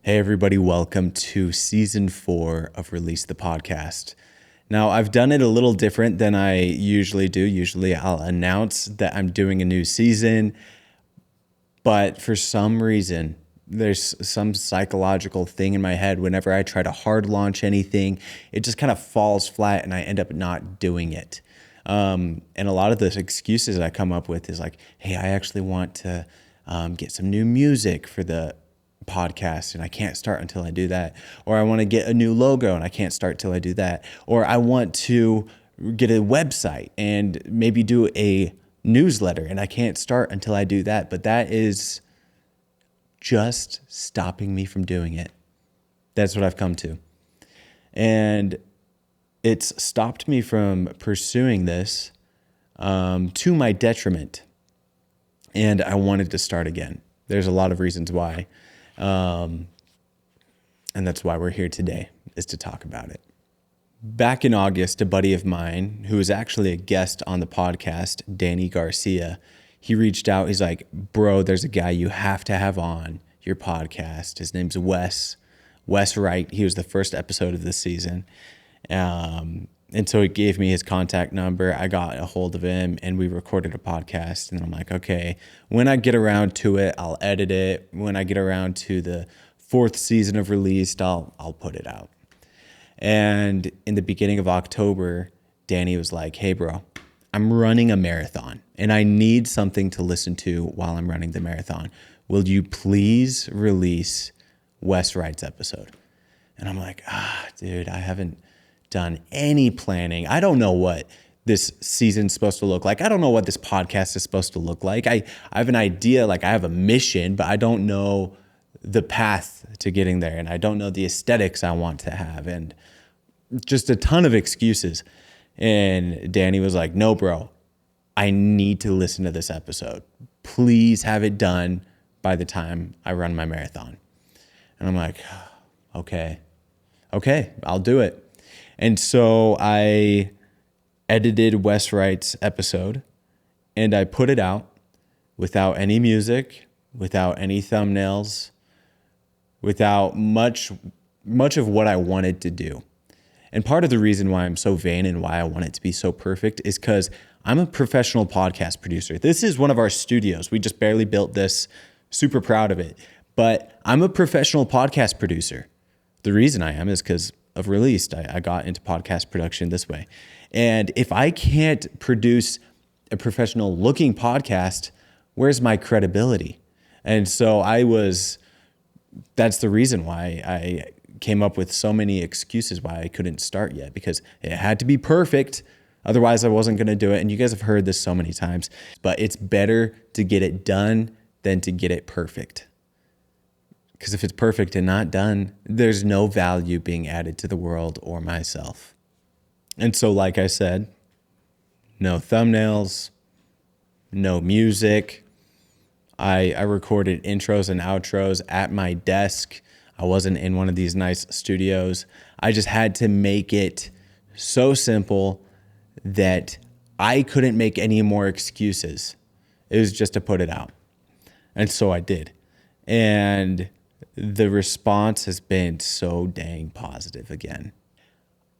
Hey, everybody, welcome to season 4 of Release the Podcast. Now, I've done it a little different than I usually do. Usually, I'll announce that I'm doing a new season, but for some reason, there's some psychological thing in my head. Whenever I try to hard launch anything, it just kind of falls flat and I end up not doing it. And a lot of the excuses I come up with is like, hey, I actually want to get some new music for the podcast and I can't start until I do that. Or I want to get a new logo and I can't start till I do that. Or I want to get a website and maybe do a newsletter and I can't start until I do that. But that is just stopping me from doing it. That's what I've come to. And it's stopped me from pursuing this to my detriment. And I wanted to start again. There's a lot of reasons why. And that's why we're here today, is to talk about it. Back in August, a buddy of mine, who was actually a guest on the podcast, Danny Garcia, he reached out. He's like, bro, there's a guy you have to have on your podcast. His name's Wes Wright. He was the first episode of this season. And so he gave me his contact number. I got a hold of him and we recorded a podcast. And I'm like, okay, when I get around to it, I'll edit it. When I get around to the 4th season of Released, I'll put it out. And in the beginning of October, Danny was like, hey, bro, I'm running a marathon and I need something to listen to while I'm running the marathon. Will you please release Wes Wright's episode? And I'm like, dude, I haven't done any planning. I don't know what this season's supposed to look like. I don't know what this podcast is supposed to look like. I have an idea, like I have a mission, but I don't know the path to getting there. And I don't know the aesthetics I want to have. And just a ton of excuses. And Danny was like, no, bro, I need to listen to this episode. Please have it done by the time I run my marathon. And I'm like, okay, I'll do it. And so I edited Wes Wright's episode and I put it out without any music, without any thumbnails, without much of what I wanted to do. And part of the reason why I'm so vain and why I want it to be so perfect is because I'm a professional podcast producer. This is one of our studios. We just barely built this, super proud of it. But I'm a professional podcast producer. The reason I am is because of Released. I got into podcast production this way. And if I can't produce a professional looking podcast, where's my credibility? And so that's the reason why I came up with so many excuses why I couldn't start yet, because it had to be perfect. Otherwise I wasn't going to do it. And you guys have heard this so many times, but it's better to get it done than to get it perfect. Because if it's perfect and not done, there's no value being added to the world or myself. And so, like I said, no thumbnails, no music. I recorded intros and outros at my desk. I wasn't in one of these nice studios. I just had to make it so simple that I couldn't make any more excuses. It was just to put it out. And so I did. And the response has been so dang positive again.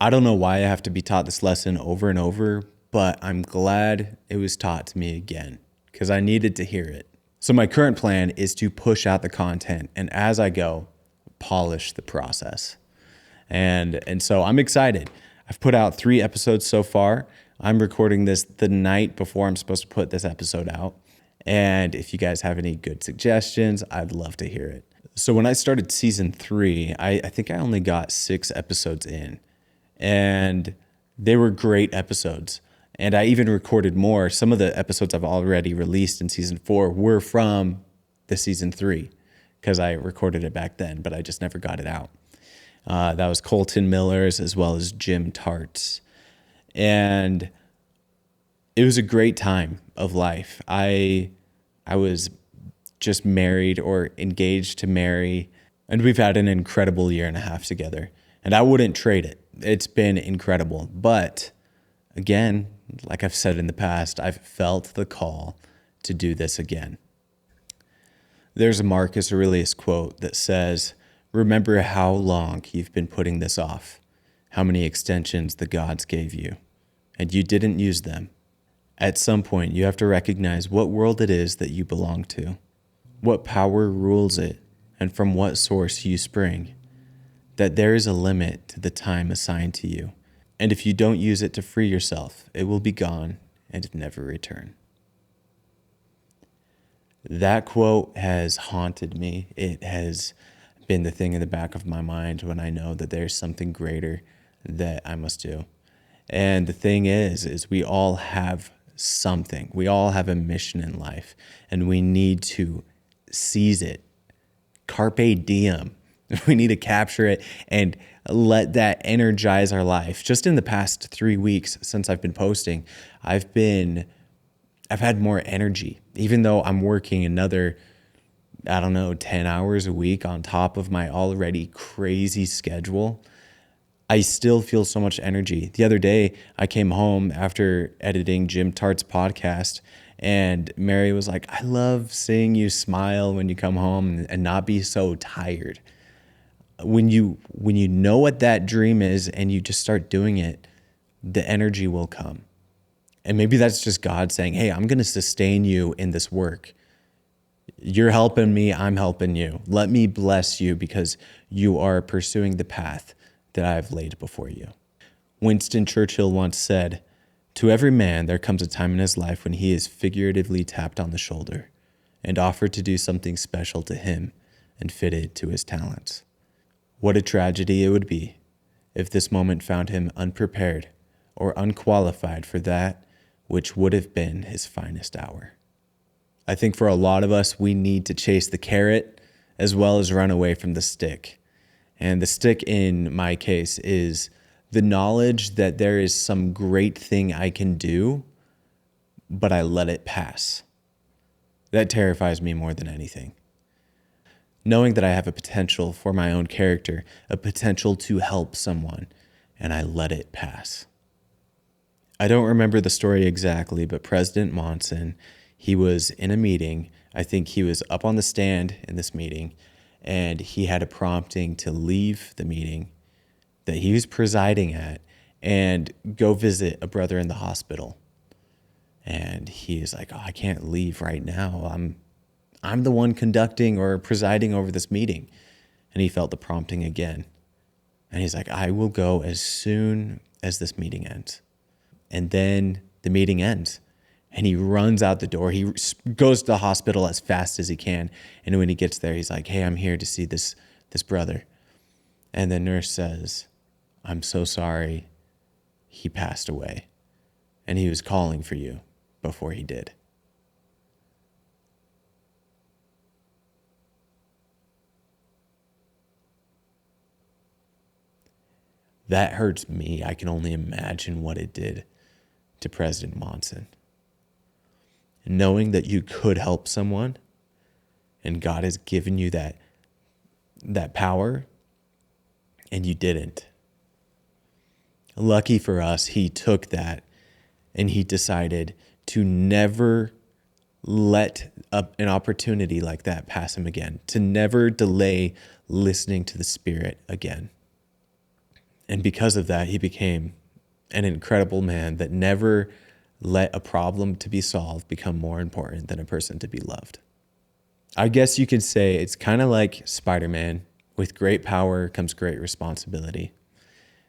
I don't know why I have to be taught this lesson over and over, but I'm glad it was taught to me again because I needed to hear it. So my current plan is to push out the content and as I go, polish the process. And so I'm excited. I've put out 3 episodes so far. I'm recording this the night before I'm supposed to put this episode out. And if you guys have any good suggestions, I'd love to hear it. So when I started season 3, I think I only got 6 episodes in, and they were great episodes. And I even recorded more. Some of the episodes I've already released in season 4 were from the season 3 because I recorded it back then, but I just never got it out. That was Colton Miller's as well as Jim Tart's. And it was a great time of life. I was just married or engaged to marry, and we've had an incredible 1.5 years together. And I wouldn't trade it. It's been incredible. But again, like I've said in the past, I've felt the call to do this again. There's a Marcus Aurelius quote that says, Remember how long you've been putting this off, how many extensions the gods gave you, and you didn't use them. At some point, you have to recognize what world it is that you belong to, what power rules it, and from what source you spring, that there is a limit to the time assigned to you. And if you don't use it to free yourself, it will be gone and never return. That quote has haunted me. It has been the thing in the back of my mind when I know that there's something greater that I must do. And the thing is we all have something. We all have a mission in life, and we need to seize it. Carpe diem. We need to capture it and let that energize our life. Just in the past 3 weeks since I've been posting, I've had more energy, even though I'm working another, 10 hours a week on top of my already crazy schedule. I still feel so much energy. The other day, I came home after editing Jim Tart's podcast, and Mary was like, I love seeing you smile when you come home and not be so tired. When you know what that dream is and you just start doing it, the energy will come. And maybe that's just God saying, hey, I'm going to sustain you in this work. You're helping me, I'm helping you. Let me bless you because you are pursuing the path that I've laid before you. Winston Churchill once said, to every man there comes a time in his life when he is figuratively tapped on the shoulder and offered to do something special to him and fitted to his talents. What a tragedy it would be if this moment found him unprepared or unqualified for that which would have been his finest hour. I think for a lot of us, we need to chase the carrot as well as run away from the stick. And the stick in my case is the knowledge that there is some great thing I can do, but I let it pass. That terrifies me more than anything. Knowing that I have a potential for my own character, a potential to help someone, and I let it pass. I don't remember the story exactly, but President Monson, he was in a meeting. I think he was up on the stand in this meeting, and he had a prompting to leave the meeting that he was presiding at and go visit a brother in the hospital. And he is like, oh, I can't leave right now. I'm the one conducting or presiding over this meeting. And he felt the prompting again. And he's like, I will go as soon as this meeting ends. And then the meeting ends. And he runs out the door. He goes to the hospital as fast as he can. And when he gets there, he's like, hey, I'm here to see this brother. And the nurse says, I'm so sorry. He passed away. And he was calling for you before he did. That hurts me. I can only imagine what it did to President Monson. Knowing that you could help someone and God has given you that power and you didn't. Lucky for us, he took that and he decided to never let an opportunity like that pass him again, to never delay listening to the Spirit again. And because of that, he became an incredible man that never let a problem to be solved become more important than a person to be loved. I guess you could say it's kind of like Spider-Man. With great power comes great responsibility.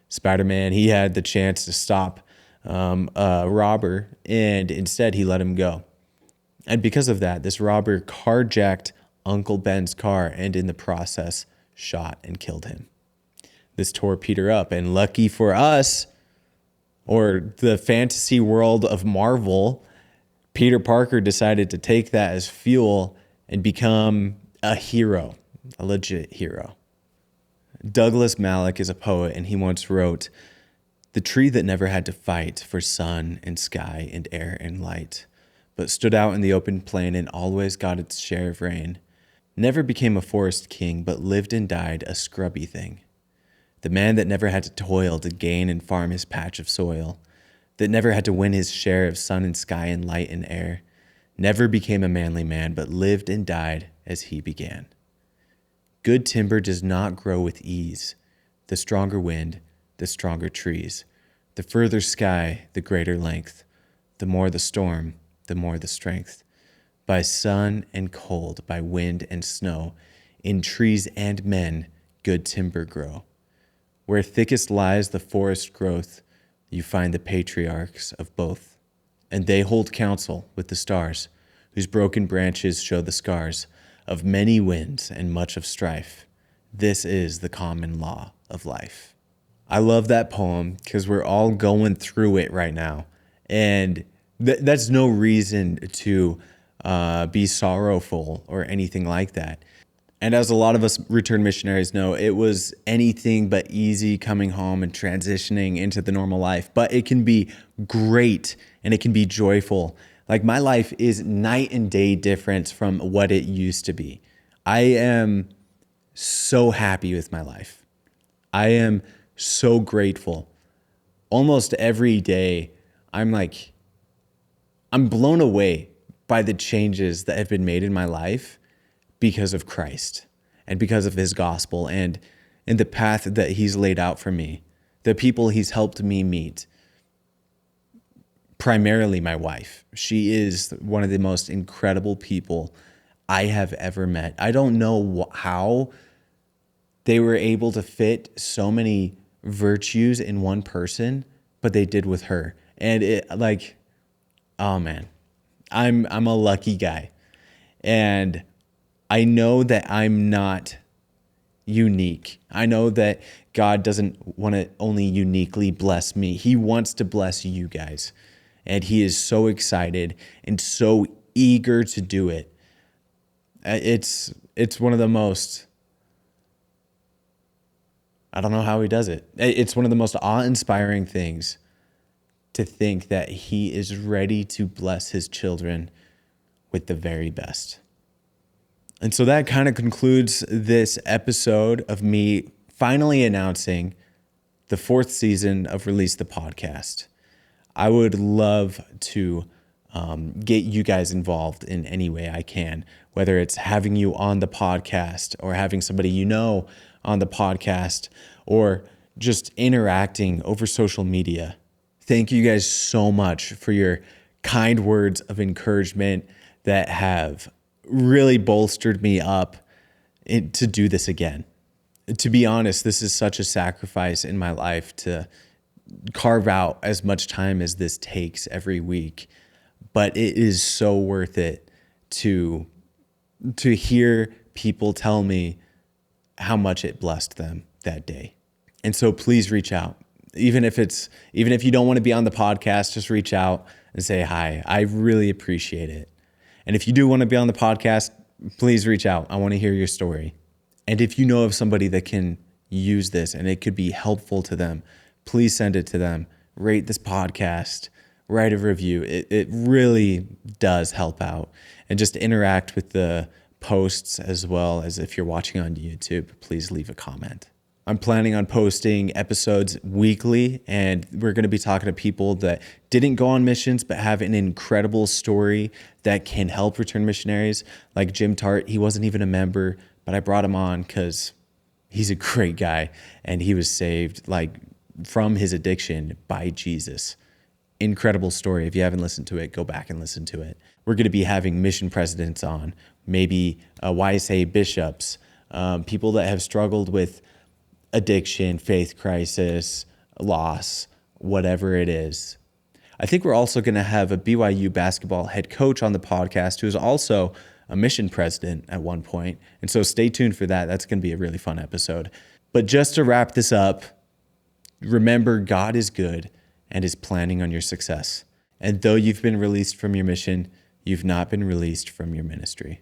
Spider-Man, he had the chance to stop a robber, and instead he let him go. And because of that, this robber carjacked Uncle Ben's car and in the process shot and killed him. This tore Peter up, and lucky for us, or the fantasy world of Marvel, Peter Parker decided to take that as fuel and become a hero, a legit hero. Douglas Malloch is a poet, and he once wrote, "The tree that never had to fight for sun and sky and air and light, but stood out in the open plain and always got its share of rain, never became a forest king, but lived and died a scrubby thing. The man that never had to toil to gain and farm his patch of soil, that never had to win his share of sun and sky and light and air, never became a manly man, but lived and died as he began." Good timber does not grow with ease. The stronger wind, the stronger trees. The further sky, the greater length. The more the storm, the more the strength. By sun and cold, by wind and snow, in trees and men, good timber grow. Where thickest lies the forest growth, you find the patriarchs of both. And they hold counsel with the stars, whose broken branches show the scars of many winds and much of strife. This is the common law of life. I love that poem because we're all going through it right now. And that's no reason to be sorrowful or anything like that. And as a lot of us return missionaries know, it was anything but easy coming home and transitioning into the normal life. But it can be great and it can be joyful. Like my life is night and day difference from what it used to be. I am so happy with my life. I am so grateful. Almost every day, I'm blown away by the changes that have been made in my life because of Christ and because of his gospel and the path that he's laid out for me, the people he's helped me meet. Primarily my wife. She is one of the most incredible people I have ever met. I don't know how they were able to fit so many virtues in one person, but they did with her. And oh man, I'm a lucky guy. And I know that I'm not unique. I know that God doesn't want to only uniquely bless me. He wants to bless you guys. And he is so excited and so eager to do it. It's one of the most, I don't know how he does it. It's one of the most awe-inspiring things to think that he is ready to bless his children with the very best. And so that kind of concludes this episode of me finally announcing the 4th season of Release the Podcast. I would love to get you guys involved in any way I can, whether it's having you on the podcast or having somebody you know on the podcast or just interacting over social media. Thank you guys so much for your kind words of encouragement that have really bolstered me up to do this again. To be honest, this is such a sacrifice in my life to carve out as much time as this takes every week, but it is so worth it to hear people tell me how much it blessed them that day. And so please reach out. Even if you don't want to be on the podcast, just reach out and say hi. I really appreciate it. And if you do want to be on the podcast, please reach out. I want to hear your story. And if you know of somebody that can use this and it could be helpful to them, please send it to them. Rate this podcast, write a review. It really does help out. And just interact with the posts as well as if you're watching on YouTube, please leave a comment. I'm planning on posting episodes weekly, and we're going to be talking to people that didn't go on missions but have an incredible story that can help return missionaries. Like Jim Tart, he wasn't even a member, but I brought him on because he's a great guy, and he was saved from his addiction by Jesus. Incredible story. If you haven't listened to it, go back and listen to it. We're going to be having mission presidents on, maybe YSA bishops, people that have struggled with addiction, faith crisis, loss, whatever it is. I think we're also going to have a BYU basketball head coach on the podcast who is also a mission president at one point. And so stay tuned for that. That's going to be a really fun episode. But just to wrap this up, remember God is good and is planning on your success. And though you've been released from your mission, you've not been released from your ministry.